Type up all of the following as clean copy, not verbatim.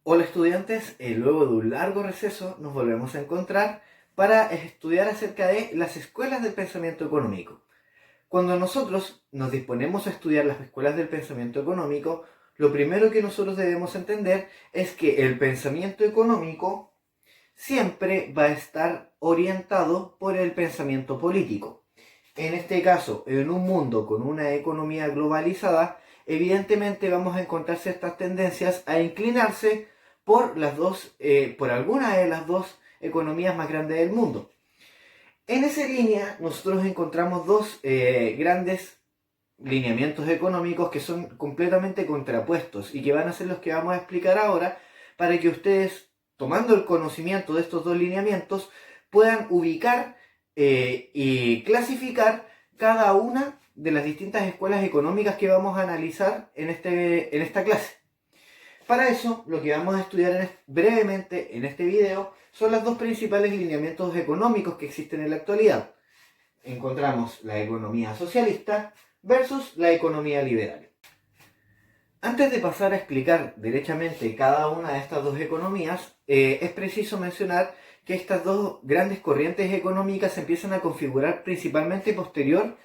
Hola estudiantes, luego de un largo receso nos volvemos a encontrar para estudiar acerca de las escuelas del pensamiento económico. Cuando nosotros nos disponemos a estudiar las escuelas del pensamiento económico, lo primero que nosotros debemos entender es que el pensamiento económico siempre va a estar orientado por el pensamiento político. En este caso, en un mundo con una economía globalizada, evidentemente vamos a encontrar ciertas tendencias a inclinarse por alguna de las dos economías más grandes del mundo. En esa línea, nosotros encontramos dos grandes lineamientos económicos que son completamente contrapuestos y que van a ser los que vamos a explicar ahora para que ustedes, tomando el conocimiento de estos dos lineamientos, puedan ubicar y clasificar cada una de las distintas escuelas económicas que vamos a analizar en esta clase. Para eso, lo que vamos a estudiar brevemente en este video son los dos principales lineamientos económicos que existen en la actualidad. Encontramos la economía socialista versus la economía liberal. Antes de pasar a explicar derechamente cada una de estas dos economías, es preciso mencionar que estas dos grandes corrientes económicas se empiezan a configurar principalmente posterior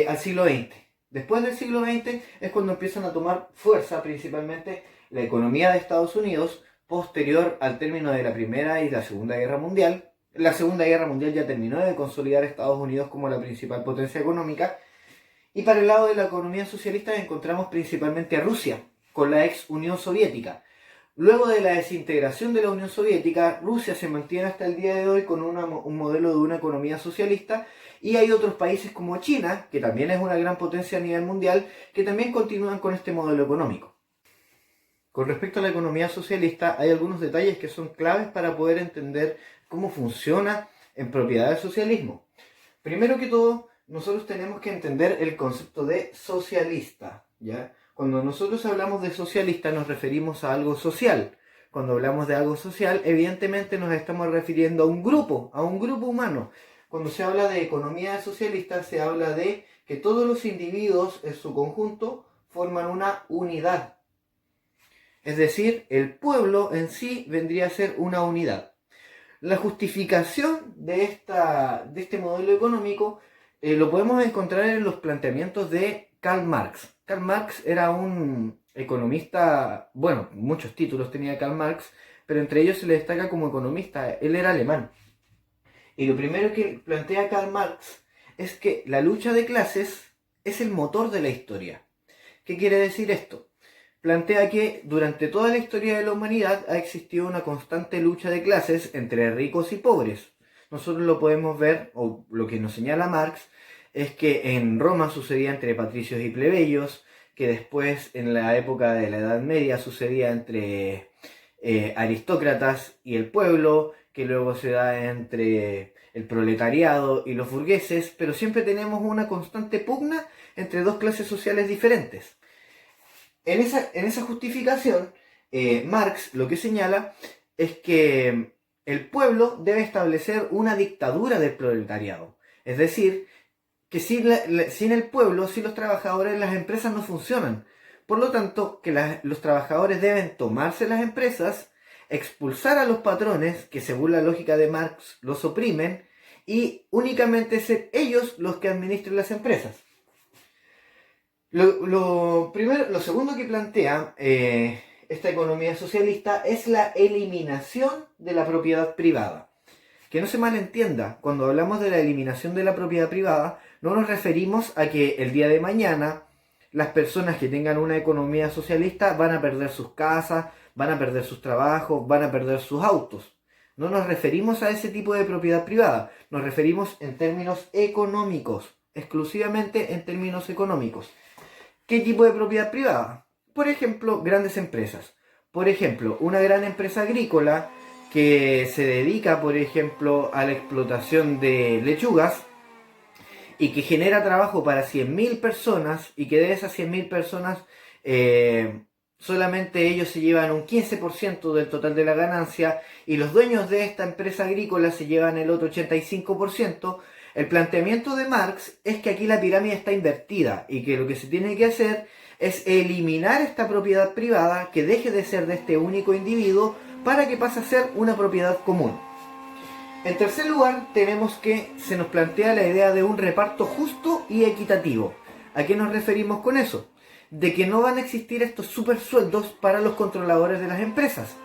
al siglo XX. Después del siglo XX es cuando empiezan a tomar fuerza principalmente la economía de Estados Unidos, posterior al término de la Primera y la Segunda Guerra Mundial. La Segunda Guerra Mundial ya terminó de consolidar a Estados Unidos como la principal potencia económica. Y para el lado de la economía socialista encontramos principalmente a Rusia, con la ex Unión Soviética. Luego de la desintegración de la Unión Soviética, Rusia se mantiene hasta el día de hoy con un modelo de una economía socialista, y hay otros países como China, que también es una gran potencia a nivel mundial, que también continúan con este modelo económico. Con respecto a la economía socialista, hay algunos detalles que son claves para poder entender cómo funciona en propiedad el socialismo. Primero que todo, nosotros tenemos que entender el concepto de socialista, ¿ya? Cuando nosotros hablamos de socialista nos referimos a algo social. Cuando hablamos de algo social, evidentemente nos estamos refiriendo a un grupo humano. Cuando se habla de economía socialista, se habla de que todos los individuos en su conjunto forman una unidad. Es decir, el pueblo en sí vendría a ser una unidad. La justificación de este modelo económico lo podemos encontrar en los planteamientos de Karl Marx. Karl Marx era un economista, bueno, muchos títulos tenía Karl Marx, pero entre ellos se le destaca como economista. Él era alemán. Y lo primero que plantea Karl Marx es que la lucha de clases es el motor de la historia. ¿Qué quiere decir esto? Plantea que durante toda la historia de la humanidad ha existido una constante lucha de clases entre ricos y pobres. Nosotros lo podemos ver, o lo que nos señala Marx, es que en Roma sucedía entre patricios y plebeyos, que después en la época de la Edad Media sucedía entre aristócratas y el pueblo, que luego se da entre el proletariado y los burgueses, pero siempre tenemos una constante pugna entre dos clases sociales diferentes. En esa justificación, Marx lo que señala es que el pueblo debe establecer una dictadura del proletariado. Es decir, que sin el pueblo, sin los trabajadores, las empresas no funcionan. Por lo tanto, que los trabajadores deben tomarse las empresas, expulsar a los patrones, que según la lógica de Marx los oprimen, y únicamente ser ellos los que administren las empresas. Lo segundo que plantea esta economía socialista es la eliminación de la propiedad privada. Que no se malentienda, cuando hablamos de la eliminación de la propiedad privada, no nos referimos a que el día de mañana las personas que tengan una economía socialista van a perder sus casas, van a perder sus trabajos, van a perder sus autos. No nos referimos a ese tipo de propiedad privada, nos referimos en términos económicos, exclusivamente en términos económicos. ¿Qué tipo de propiedad privada? Por ejemplo, grandes empresas. Por ejemplo, una gran empresa agrícola que se dedica, por ejemplo, a la explotación de lechugas y que genera trabajo para 100.000 personas, y que de esas 100.000 personas solamente ellos se llevan un 15% del total de la ganancia, y los dueños de esta empresa agrícola se llevan el otro 85%, El planteamiento de Marx es que aquí la pirámide está invertida y que lo que se tiene que hacer es eliminar esta propiedad privada, que deje de ser de este único individuo para que pase a ser una propiedad común. En tercer lugar, tenemos que se nos plantea la idea de un reparto justo y equitativo. ¿A qué nos referimos con eso? De que no van a existir estos supersueldos para los controladores de las empresas,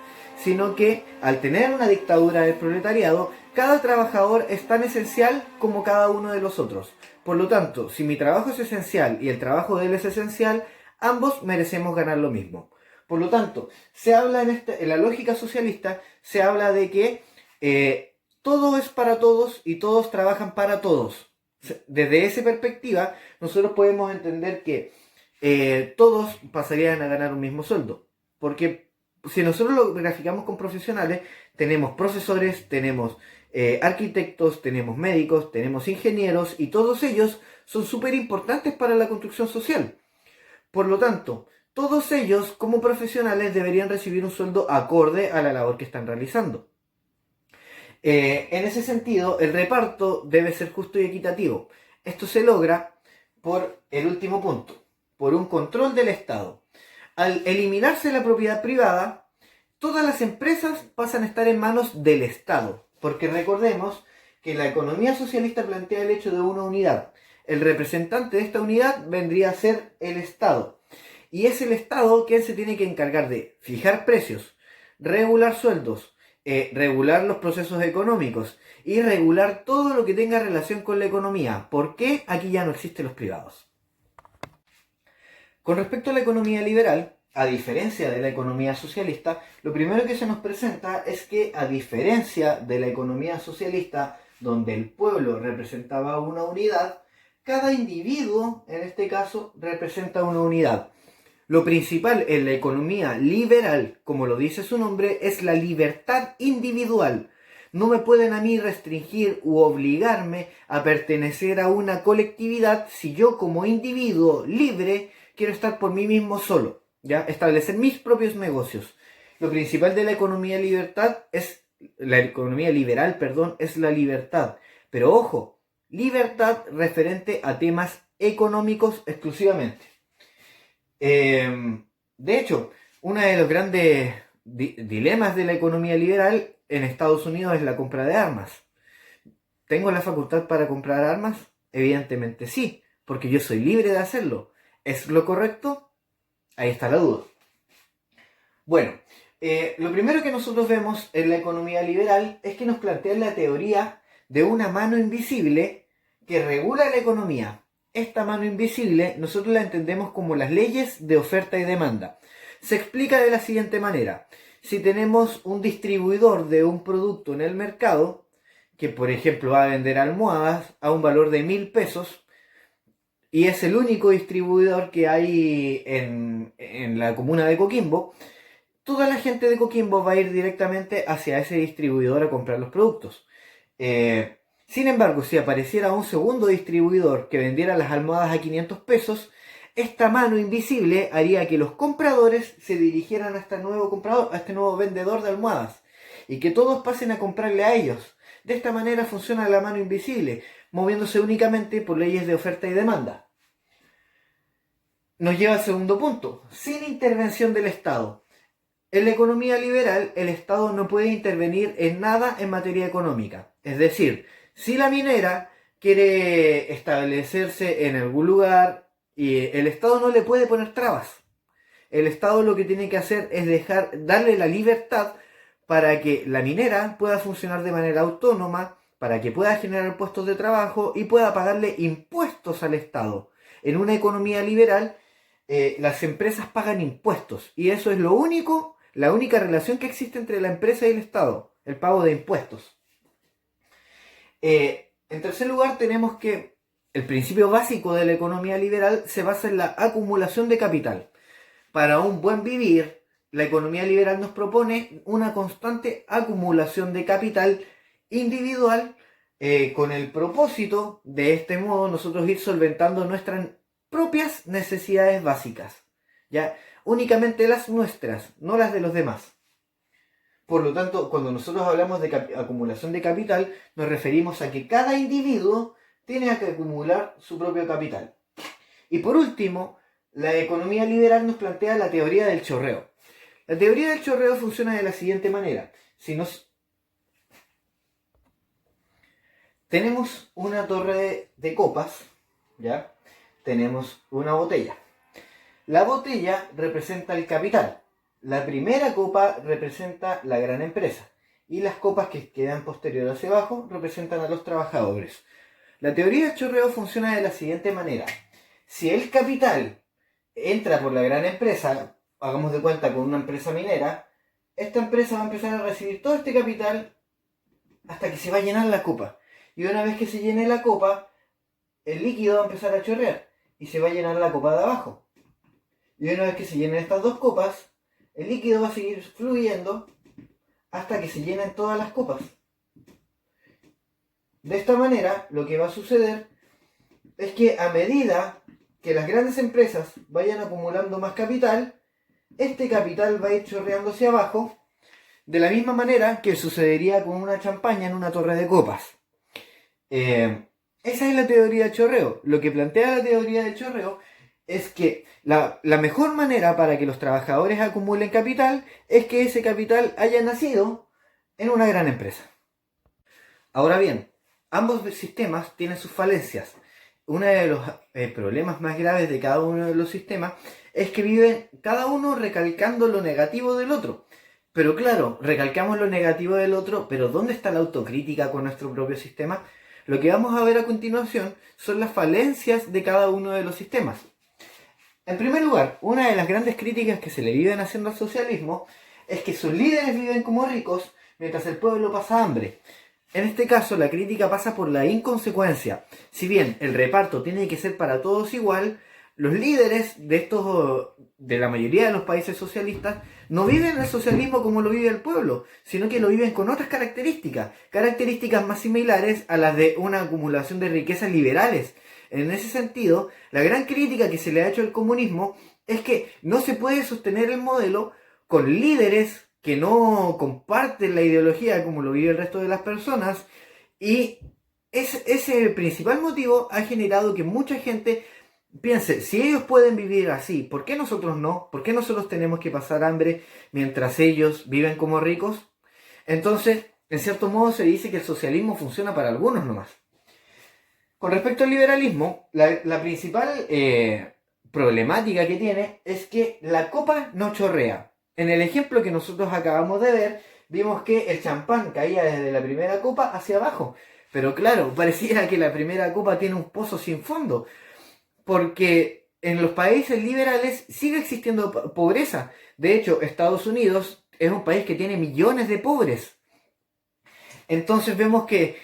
sino que al tener una dictadura del proletariado, cada trabajador es tan esencial como cada uno de los otros. Por lo tanto, si mi trabajo es esencial y el trabajo de él es esencial, ambos merecemos ganar lo mismo. Por lo tanto, se habla en la lógica socialista, se habla de que todo es para todos y todos trabajan para todos. Desde esa perspectiva, nosotros podemos entender que todos pasarían a ganar un mismo sueldo. Porque si nosotros lo graficamos con profesionales, tenemos profesores, tenemos arquitectos, tenemos médicos, tenemos ingenieros, y todos ellos son súper importantes para la construcción social. Por lo tanto, todos ellos como profesionales deberían recibir un sueldo acorde a la labor que están realizando. En ese sentido, el reparto debe ser justo y equitativo. Esto se logra por el último punto, por un control del Estado. Al eliminarse la propiedad privada, todas las empresas pasan a estar en manos del Estado, porque recordemos que la economía socialista plantea el hecho de una unidad. El representante de esta unidad vendría a ser el Estado, y es el Estado quien se tiene que encargar de fijar precios, regular sueldos, regular los procesos económicos y regular todo lo que tenga relación con la economía. ¿Por qué aquí ya no existen los privados? Con respecto a la economía liberal, a diferencia de la economía socialista, lo primero que se nos presenta es que, a diferencia de la economía socialista, donde el pueblo representaba una unidad, cada individuo, en este caso, representa una unidad. Lo principal en la economía liberal, como lo dice su nombre, es la libertad individual. No me pueden a mí restringir u obligarme a pertenecer a una colectividad si yo como individuo libre quiero estar por mí mismo solo, ¿ya? Establecer mis propios negocios. Lo principal de la economía liberal, es la libertad. Pero ojo, libertad referente a temas económicos exclusivamente. De hecho, uno de los grandes dilemas de la economía liberal en Estados Unidos es la compra de armas. ¿Tengo la facultad para comprar armas? Evidentemente sí, porque yo soy libre de hacerlo. ¿Es lo correcto? Ahí está la duda. Bueno, lo primero que nosotros vemos en la economía liberal es que nos plantea la teoría de una mano invisible que regula la economía. Esta mano invisible nosotros la entendemos como las leyes de oferta y demanda. Se explica de la siguiente manera. Si tenemos un distribuidor de un producto en el mercado, que por ejemplo va a vender almohadas a un valor de 1.000 pesos, y es el único distribuidor que hay en la comuna de Coquimbo, toda la gente de Coquimbo va a ir directamente hacia ese distribuidor a comprar los productos. Sin embargo, si apareciera un segundo distribuidor que vendiera las almohadas a 500 pesos, esta mano invisible haría que los compradores se dirigieran a este nuevo comprador, a este nuevo vendedor de almohadas, y que todos pasen a comprarle a ellos. De esta manera funciona la mano invisible, moviéndose únicamente por leyes de oferta y demanda. Nos lleva al segundo punto, sin intervención del Estado. En la economía liberal, el Estado no puede intervenir en nada en materia económica. Es decir, si la minera quiere establecerse en algún lugar, y el Estado no le puede poner trabas. El Estado lo que tiene que hacer es darle la libertad para que la minera pueda funcionar de manera autónoma, para que pueda generar puestos de trabajo y pueda pagarle impuestos al Estado. En una economía liberal, las empresas pagan impuestos, y eso es la única relación que existe entre la empresa y el Estado, el pago de impuestos. En tercer lugar, tenemos que el principio básico de la economía liberal se basa en la acumulación de capital. Para un buen vivir, la economía liberal nos propone una constante acumulación de capital individual, con el propósito de este modo nosotros ir solventando nuestras propias necesidades básicas, ¿ya? Únicamente las nuestras, no las de los demás. Por lo tanto, cuando nosotros hablamos de acumulación de capital, nos referimos a que cada individuo tiene que acumular su propio capital. Y por último, la economía liberal nos plantea la teoría del chorreo. La teoría del chorreo funciona de la siguiente manera. Si tenemos una torre de copas, ¿ya? Tenemos una botella. La botella representa el capital. La primera copa representa la gran empresa. Y las copas que quedan posterior hacia abajo representan a los trabajadores. La teoría del chorreo funciona de la siguiente manera. Si el capital entra por la gran empresa, hagamos de cuenta con una empresa minera, esta empresa va a empezar a recibir todo este capital hasta que se va a llenar la copa. Y una vez que se llene la copa, el líquido va a empezar a chorrear y se va a llenar la copa de abajo. Y una vez que se llenen estas dos copas, el líquido va a seguir fluyendo hasta que se llenen todas las copas. De esta manera, lo que va a suceder es que a medida que las grandes empresas vayan acumulando más capital, este capital va a ir chorreando hacia abajo, de la misma manera que sucedería con una champaña en una torre de copas. Esa es la teoría del chorreo. Lo que plantea la teoría del chorreo es que la mejor manera para que los trabajadores acumulen capital es que ese capital haya nacido en una gran empresa. Ahora bien, ambos sistemas tienen sus falencias. Uno de los problemas más graves de cada uno de los sistemas es que viven cada uno recalcando lo negativo del otro. Pero claro, recalcamos lo negativo del otro, pero ¿dónde está la autocrítica con nuestro propio sistema? Lo que vamos a ver a continuación son las falencias de cada uno de los sistemas. En primer lugar, una de las grandes críticas que se le viven haciendo al socialismo es que sus líderes viven como ricos mientras el pueblo pasa hambre. En este caso, la crítica pasa por la inconsecuencia. Si bien el reparto tiene que ser para todos igual, los líderes de la mayoría de los países socialistas no viven el socialismo como lo vive el pueblo, sino que lo viven con otras características más similares a las de una acumulación de riquezas liberales. En ese sentido, la gran crítica que se le ha hecho al comunismo es que no se puede sostener el modelo con líderes que no comparten la ideología como lo vive el resto de las personas, y ese principal motivo ha generado que mucha gente piense, si ellos pueden vivir así, ¿por qué nosotros no? ¿Por qué nosotros tenemos que pasar hambre mientras ellos viven como ricos? Entonces, en cierto modo se dice que el socialismo funciona para algunos nomás. Con respecto al liberalismo, la principal problemática que tiene es que la copa no chorrea. En el ejemplo que nosotros acabamos de ver, vimos que el champán caía desde la primera copa hacia abajo. Pero claro, pareciera que la primera copa tiene un pozo sin fondo, porque en los países liberales sigue existiendo pobreza. De hecho, Estados Unidos es un país que tiene millones de pobres. Entonces vemos que,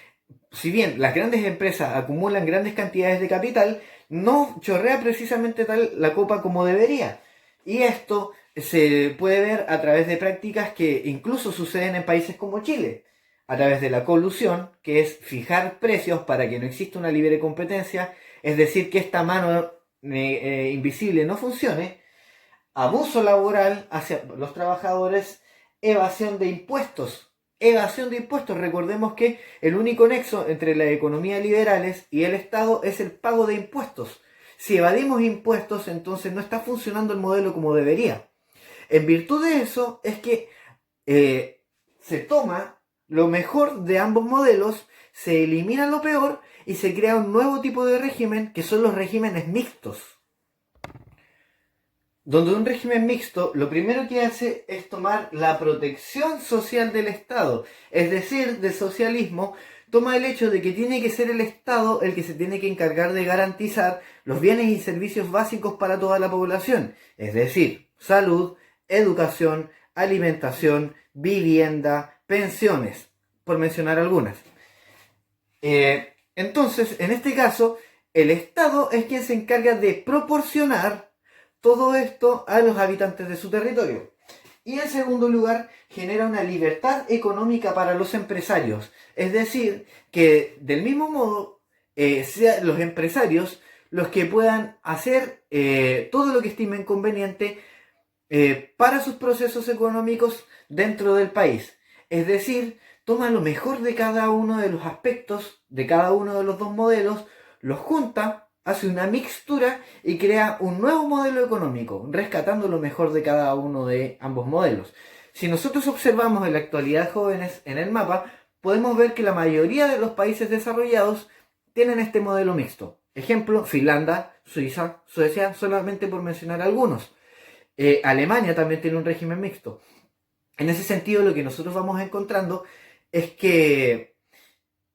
si bien las grandes empresas acumulan grandes cantidades de capital, no chorrea precisamente tal la copa como debería. Y esto se puede ver a través de prácticas que incluso suceden en países como Chile, a través de la colusión, que es fijar precios para que no exista una libre competencia, es decir, que esta mano invisible no funcione, abuso laboral hacia los trabajadores, evasión de impuestos. Recordemos que el único nexo entre la economía liberales y el Estado es el pago de impuestos. Si evadimos impuestos, entonces no está funcionando el modelo como debería. En virtud de eso es que se toma lo mejor de ambos modelos, se elimina lo peor y se crea un nuevo tipo de régimen, que son los regímenes mixtos. Donde un régimen mixto lo primero que hace es tomar la protección social del Estado, es decir, del socialismo, toma el hecho de que tiene que ser el Estado el que se tiene que encargar de garantizar los bienes y servicios básicos para toda la población, es decir, salud, educación, alimentación, vivienda, pensiones, por mencionar algunas. Entonces, en este caso, el Estado es quien se encarga de proporcionar todo esto a los habitantes de su territorio. Y en segundo lugar, genera una libertad económica para los empresarios. Es decir, que del mismo modo, sean los empresarios los que puedan hacer todo lo que estimen conveniente para sus procesos económicos dentro del país. Es decir, toma lo mejor de cada uno de los aspectos, de cada uno de los dos modelos, los junta, hace una mixtura y crea un nuevo modelo económico, rescatando lo mejor de cada uno de ambos modelos. Si nosotros observamos en la actualidad, jóvenes, en el mapa, podemos ver que la mayoría de los países desarrollados tienen este modelo mixto. Ejemplo, Finlandia, Suiza, Suecia, solamente por mencionar algunos. Alemania también tiene un régimen mixto. En ese sentido, lo que nosotros vamos encontrando es que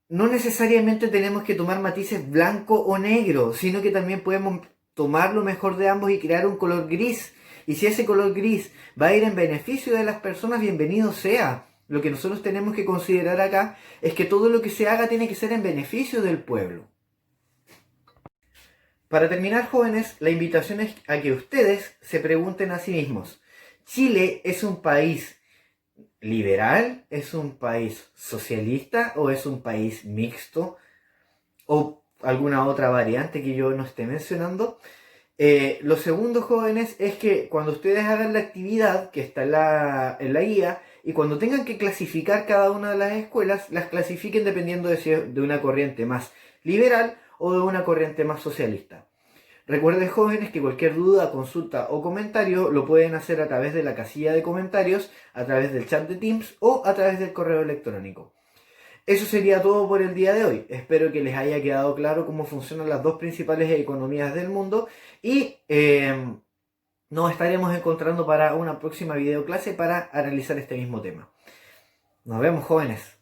no necesariamente tenemos que tomar matices blanco o negro, sino que también podemos tomar lo mejor de ambos y crear un color gris. Y si ese color gris va a ir en beneficio de las personas, bienvenido sea. Lo que nosotros tenemos que considerar acá es que todo lo que se haga tiene que ser en beneficio del pueblo. Para terminar, jóvenes, la invitación es a que ustedes se pregunten a sí mismos: ¿Chile es un país liberal? ¿Es un país socialista? ¿O es un país mixto? ¿O alguna otra variante que yo no esté mencionando? Lo segundo, jóvenes, es que cuando ustedes hagan la actividad que está en la guía, y cuando tengan que clasificar cada una de las escuelas, las clasifiquen dependiendo de si es de una corriente más liberal o de una corriente más socialista. Recuerden, jóvenes, que cualquier duda, consulta o comentario lo pueden hacer a través de la casilla de comentarios, a través del chat de Teams o a través del correo electrónico. Eso sería todo por el día de hoy. Espero que les haya quedado claro cómo funcionan las dos principales economías del mundo y nos estaremos encontrando para una próxima videoclase para analizar este mismo tema. Nos vemos, jóvenes.